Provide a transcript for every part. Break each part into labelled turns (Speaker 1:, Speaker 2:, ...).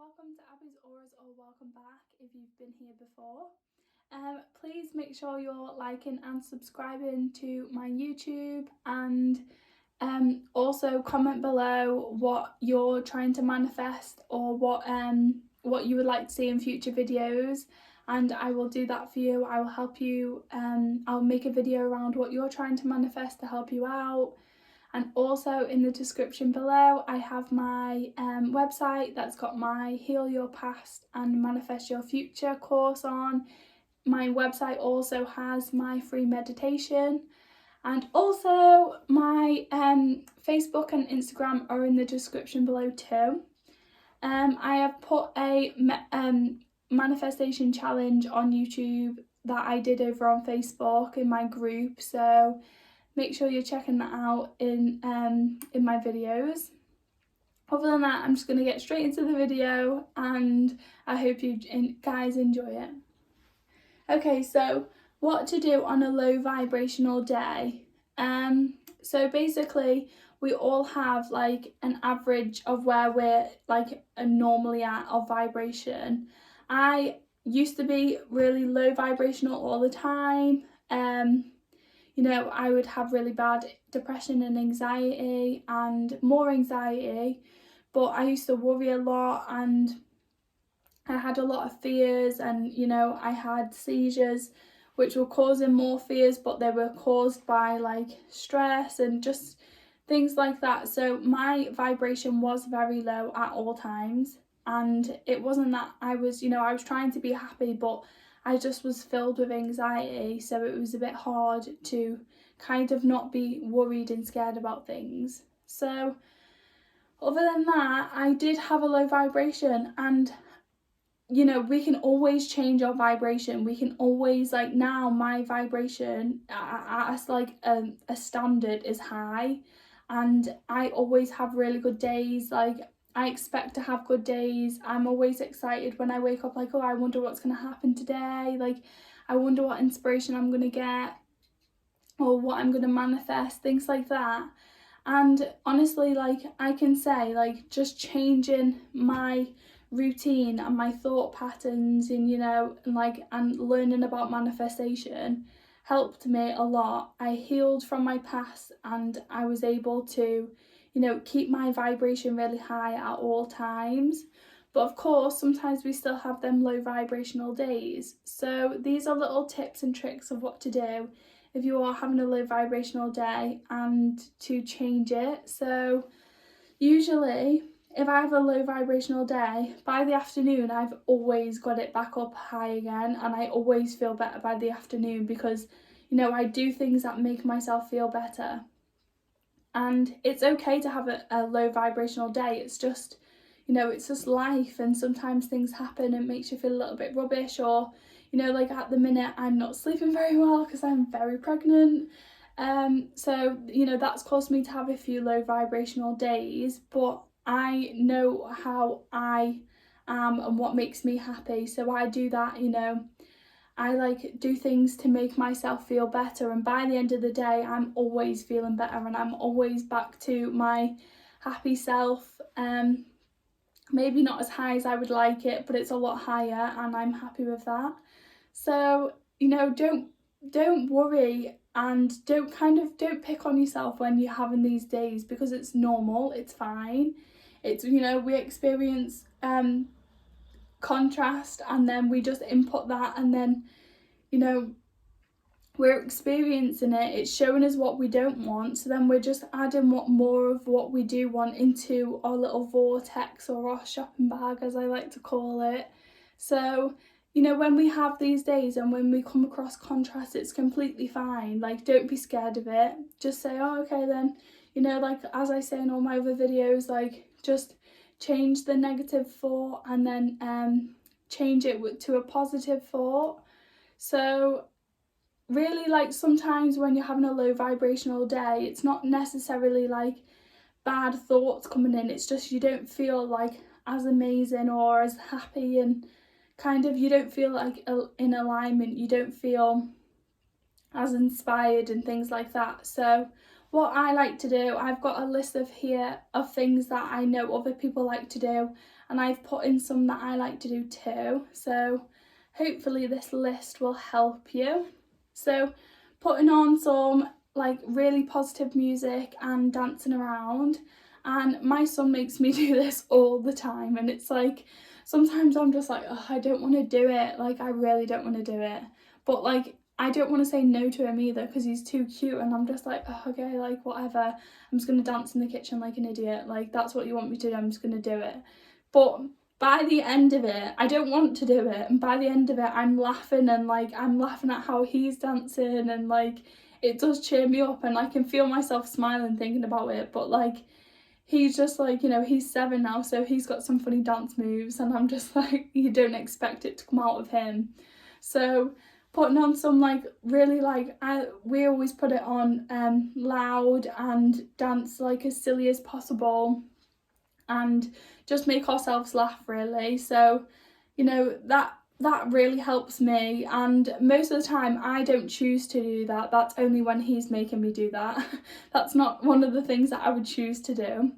Speaker 1: welcome to Abby's Auras, or welcome back if you've been here before. Please make sure you're liking and subscribing to my YouTube, and also comment below what you're trying to manifest or what you would like to see in future videos, and I will do that for you. I will help you. I'll make a video around what you're trying to manifest to help you out. And also in the description below I have my website that's got my Heal Your Past and Manifest Your Future course on. My website also has my free meditation, and also my Facebook and Instagram are in the description below too. I have put a manifestation challenge on YouTube that I did over on Facebook in my group, so make sure you're checking that out in my videos. Other than that, I'm just going to get straight into the video, and I hope you guys enjoy it. Okay, so what to do on a low vibrational day. So basically we all have like an average of where we're like normally at of vibration. I used to be really low vibrational all the time. You know, I would have really bad depression and anxiety, and more anxiety, but I used to worry a lot, and I had a lot of fears, and you know, I had seizures which were causing more fears, but they were caused by like stress and just things like that. So my vibration was very low at all times, and it wasn't that I was, you know, I was trying to be happy, but I just was filled with anxiety, so it was a bit hard to kind of not be worried and scared about things. So other than that, I did have a low vibration, and you know, we can always change our vibration. We can always, like, now my vibration as like a standard is high, and I always have really good days. Like, I expect to have good days. I'm always excited when I wake up, like, oh, I wonder what's going to happen today. Like, I wonder what inspiration I'm going to get or what I'm going to manifest, things like that. And honestly, like, I can say, like, just changing my routine and my thought patterns, and you know, and learning about manifestation helped me a lot. I healed from my past, and I was able to, you know, keep my vibration really high at all times. But of course, sometimes we still have them low vibrational days. So these are little tips and tricks of what to do if you are having a low vibrational day and to change it. So usually if I have a low vibrational day, by the afternoon I've always got it back up high again, and I always feel better by the afternoon because, you know, I do things that make myself feel better. And it's okay to have a low vibrational day. It's just, you know, it's just life, and sometimes things happen and it makes you feel a little bit rubbish, or, you know, like at the minute I'm not sleeping very well because I'm very pregnant. So, you know, that's caused me to have a few low vibrational days, but I know how I am and what makes me happy, so I do that. You know, I like do things to make myself feel better, and by the end of the day I'm always feeling better, and I'm always back to my happy self. Maybe not as high as I would like it, but it's a lot higher, and I'm happy with that. So, you know, don't worry, and don't pick on yourself when you're having these days, because it's normal, it's fine. It's, you know, we experience contrast, and then we just input that, and then, you know, we're experiencing it, it's showing us what we don't want, so then we're just adding more of what we do want into our little vortex, or our shopping bag as I like to call it. So, you know, when we have these days and when we come across contrast, it's completely fine. Like, don't be scared of it. Just say, oh, okay then. You know, like as I say in all my other videos, like, just change the negative thought and then change it to a positive thought. So really, like, sometimes when you're having a low vibrational day, it's not necessarily like bad thoughts coming in, it's just you don't feel like as amazing or as happy, and kind of you don't feel like in alignment, you don't feel as inspired and things like that. So what I like to do, I've got a list of here of things that I know other people like to do, and I've put in some that I like to do too. So hopefully this list will help you. So putting on some like really positive music and dancing around, and my son makes me do this all the time, and it's like sometimes I'm just like, oh, I don't want to do it, like I really don't want to do it, but like I don't want to say no to him either because he's too cute, and I'm just like, oh, okay, like whatever, I'm just gonna dance in the kitchen like an idiot, like that's what you want me to do, I'm just gonna do it. But by the end of it, I don't want to do it, and by the end of it I'm laughing, and like I'm laughing at how he's dancing, and like it does cheer me up, and I can feel myself smiling thinking about it. But like he's just like, you know, he's 7 now, so he's got some funny dance moves, and I'm just like, you don't expect it to come out of him. So putting on some like really like, we always put it on loud and dance like as silly as possible and just make ourselves laugh really. So, you know, that really helps me, and most of the time I don't choose to do that. That's only when he's making me do that. That's not one of the things that I would choose to do.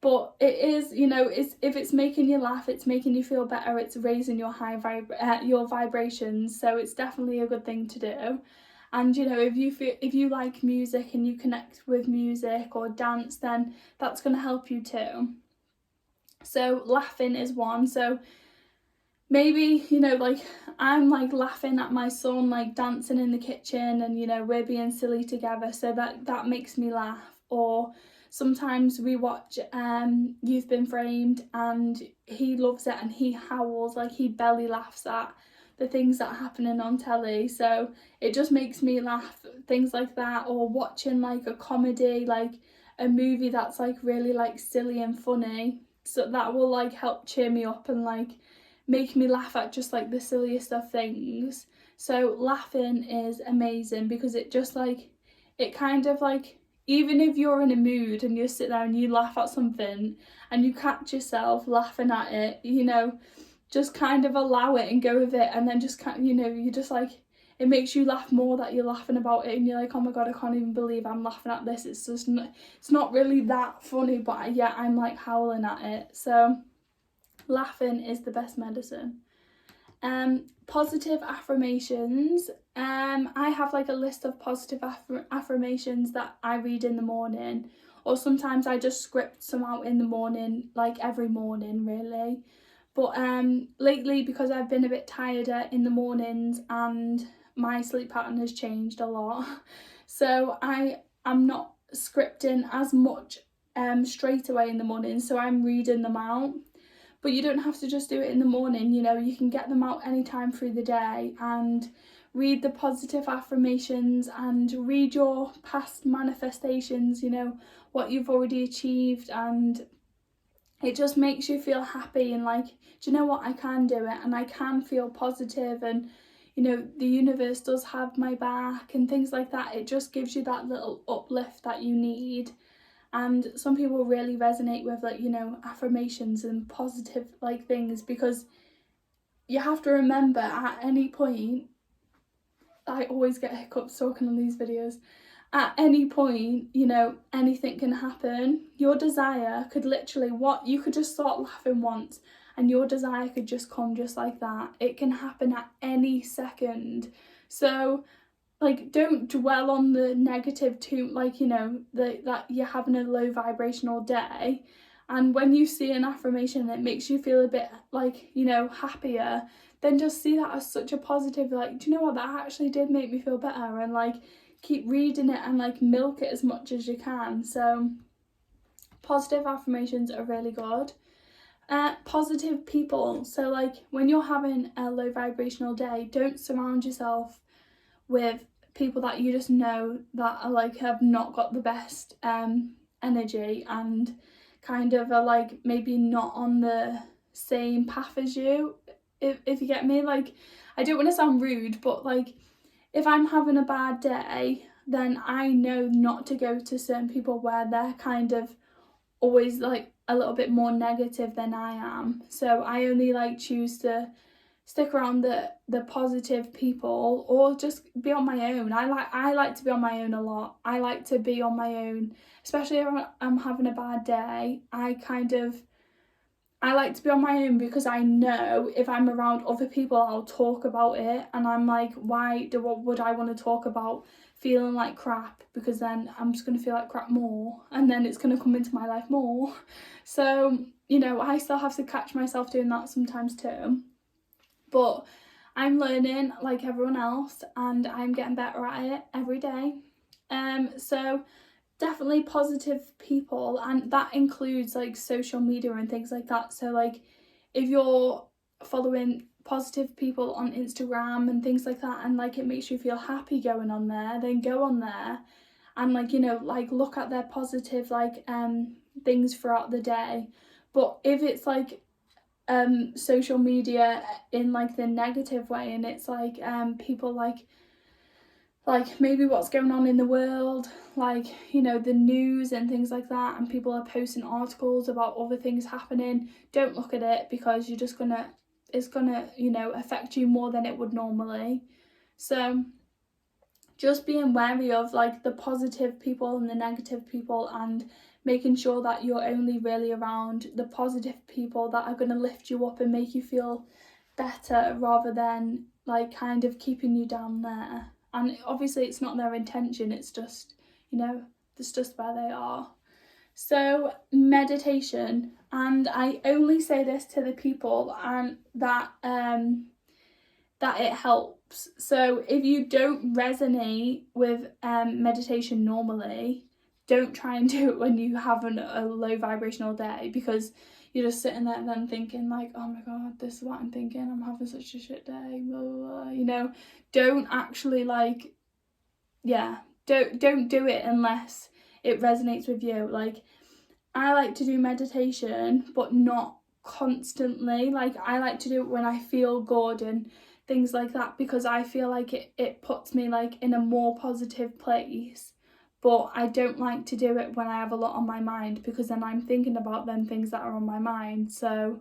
Speaker 1: But it is, you know, if it's making you laugh, it's making you feel better, it's raising your your vibrations, so it's definitely a good thing to do. And you know, if you like music and you connect with music or dance, then that's going to help you too. So laughing is one. So maybe, you know, like I'm like laughing at my son like dancing in the kitchen, and you know, we're being silly together, so that makes me laugh. Or sometimes we watch You've Been Framed, and he loves it, and he howls, like he belly laughs at the things that are happening on telly, so it just makes me laugh, things like that. Or watching like a comedy, like a movie that's like really like silly and funny, so that will like help cheer me up and like make me laugh at just like the silliest of things. So laughing is amazing because it just like, it kind of like, even if you're in a mood and you sit there and you laugh at something and you catch yourself laughing at it, you know, just kind of allow it and go with it, and then just kind, you know, you just like, it makes you laugh more that you're laughing about it, and you're like, oh my god, I can't even believe I'm laughing at this. It's just it's not really that funny, but yeah, I'm like howling at it. So laughing is the best medicine. Positive affirmations. I have like a list of positive affirmations that I read in the morning, or sometimes I just script some out in the morning, like every morning really. But lately, because I've been a bit tireder in the mornings and my sleep pattern has changed a lot, so I am not scripting as much straight away in the morning, so I'm reading them out. But you don't have to just do it in the morning, you know, you can get them out anytime through the day and read the positive affirmations and read your past manifestations, you know, what you've already achieved, and it just makes you feel happy and like, do you know what, I can do it, and I can feel positive, and you know, the universe does have my back and things like that. It just gives you that little uplift that you need. And some people really resonate with like, you know, affirmations and positive like things, because you have to remember at any point, I always get hiccups talking on these videos, at any point, you know, anything can happen. Your desire could literally, you could just start laughing once and your desire could just come just like that. It can happen at any second. So like, don't dwell on the negative too, like, you know, that you're having a low vibrational day. And when you see an affirmation that makes you feel a bit like, you know, happier, then just see that as such a positive, like, do you know what, that actually did make me feel better, and like keep reading it and like milk it as much as you can. So positive affirmations are really good. Positive people. So like when you're having a low vibrational day, don't surround yourself with people that you just know that are like, have not got the best energy and kind of are like maybe not on the same path as you, if you get me. Like, I don't want to sound rude, but like if I'm having a bad day, then I know not to go to certain people where they're kind of always like a little bit more negative than I am. So I only like choose to stick around the positive people, or just be on my own. I like to be on my own a lot. I like to be on my own, especially if I'm having a bad day. I like to be on my own because I know if I'm around other people, I'll talk about it. And I'm like, what would I want to talk about feeling like crap? Because then I'm just going to feel like crap more. And then it's going to come into my life more. So, you know, I still have to catch myself doing that sometimes too. But I'm learning like everyone else, and I'm getting better at it every day. So definitely positive people, and that includes like social media and things like that. So like if you're following positive people on Instagram and things like that, and like it makes you feel happy going on there, then go on there and like, you know, like look at their positive like things throughout the day. But if it's like social media in like the negative way, and it's like people like maybe what's going on in the world, like, you know, the news and things like that, and people are posting articles about other things happening, don't look at it, because it's gonna, you know, affect you more than it would normally. So just being wary of like the positive people and the negative people, and making sure that you're only really around the positive people that are going to lift you up and make you feel better, rather than like kind of keeping you down there. And obviously it's not their intention, it's just, you know, it's just where they are. So meditation, and I only say this to the people and that it helps. So if you don't resonate with meditation normally, don't try and do it when you have a low vibrational day, because you're just sitting there then thinking like, oh my god, this is what I'm thinking, I'm having such a shit day, blah, blah, blah. You know, don't actually like, don't do it unless it resonates with you. Like, I like to do meditation, but not constantly. Like, I like to do it when I feel good and things like that, because I feel like it puts me like in a more positive place. But I don't like to do it when I have a lot on my mind, because then I'm thinking about them things that are on my mind. So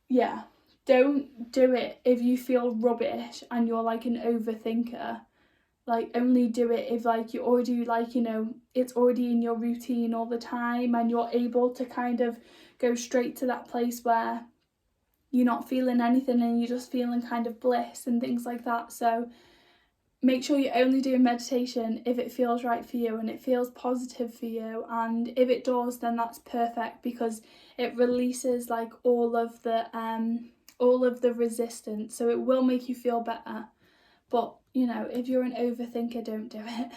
Speaker 1: yeah, don't do it if you feel rubbish and you're like an overthinker. Like, only do it if like you already, like, you know, it's already in your routine all the time, and you're able to kind of go straight to that place where you're not feeling anything and you're just feeling kind of bliss and things like that. So make sure you're only doing meditation if it feels right for you and it feels positive for you. And if it does, then that's perfect, because it releases like all of the resistance, so it will make you feel better. But, you know, if you're an overthinker, don't do it.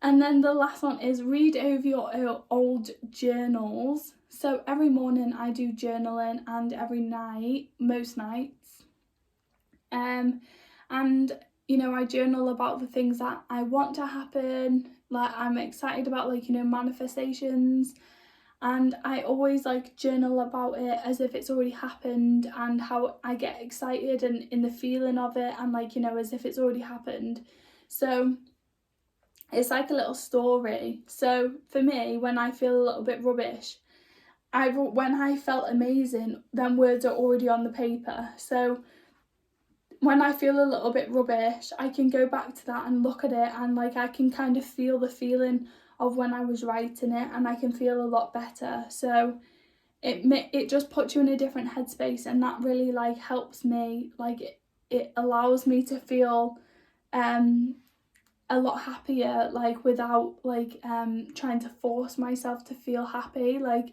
Speaker 1: And then the last one is read over your old journals. So every morning I do journaling, and every night, most nights. And, you know, I journal about the things that I want to happen. Like, I'm excited about, like, you know, manifestations. And I always like journal about it as if it's already happened, and how I get excited and in the feeling of it, and like, you know, as if it's already happened. So it's like a little story. So for me, when I feel a little bit rubbish, when I felt amazing, then words are already on the paper. So when I feel a little bit rubbish, I can go back to that and look at it, and like I can kind of feel the feeling of when I was writing it, and I can feel a lot better. So it just puts you in a different headspace, and that really like helps me. Like it allows me to feel a lot happier, like without like trying to force myself to feel happy. Like,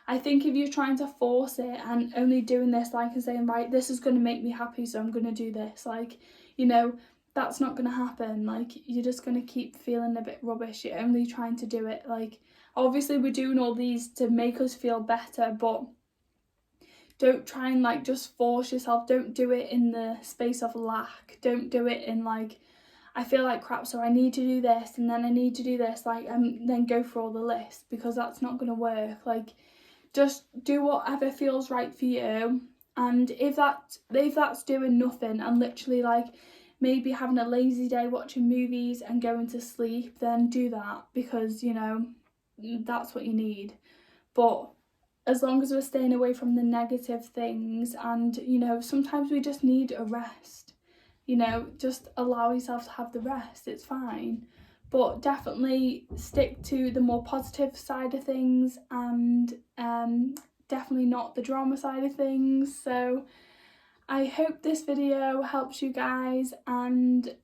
Speaker 1: I think if you're trying to force it and only doing this like and saying, right, this is going to make me happy, so I'm going to do this, like, you know, that's not going to happen. Like, you're just going to keep feeling a bit rubbish. You're only trying to do it, like, obviously we're doing all these to make us feel better, but don't try and like just force yourself. Don't do it in the space of lack. Don't do it in like, I feel like crap, so I need to do this, and then I need to do this, like, and then go for all the list, because that's not going to work. Like, just do whatever feels right for you. And if that's doing nothing and literally like maybe having a lazy day watching movies and going to sleep, then do that, because, you know, that's what you need. But as long as we're staying away from the negative things, and you know, sometimes we just need a rest, you know, just allow yourself to have the rest, it's fine. But definitely stick to the more positive side of things, and definitely not the drama side of things. So I hope this video helps you guys, and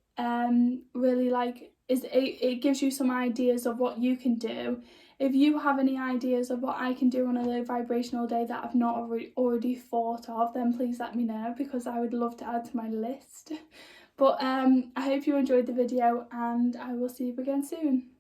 Speaker 1: really like it gives you some ideas of what you can do. If you have any ideas of what I can do on a low vibrational day that I've not already thought of, then please let me know, because I would love to add to my list. But I hope you enjoyed the video, and I will see you again soon.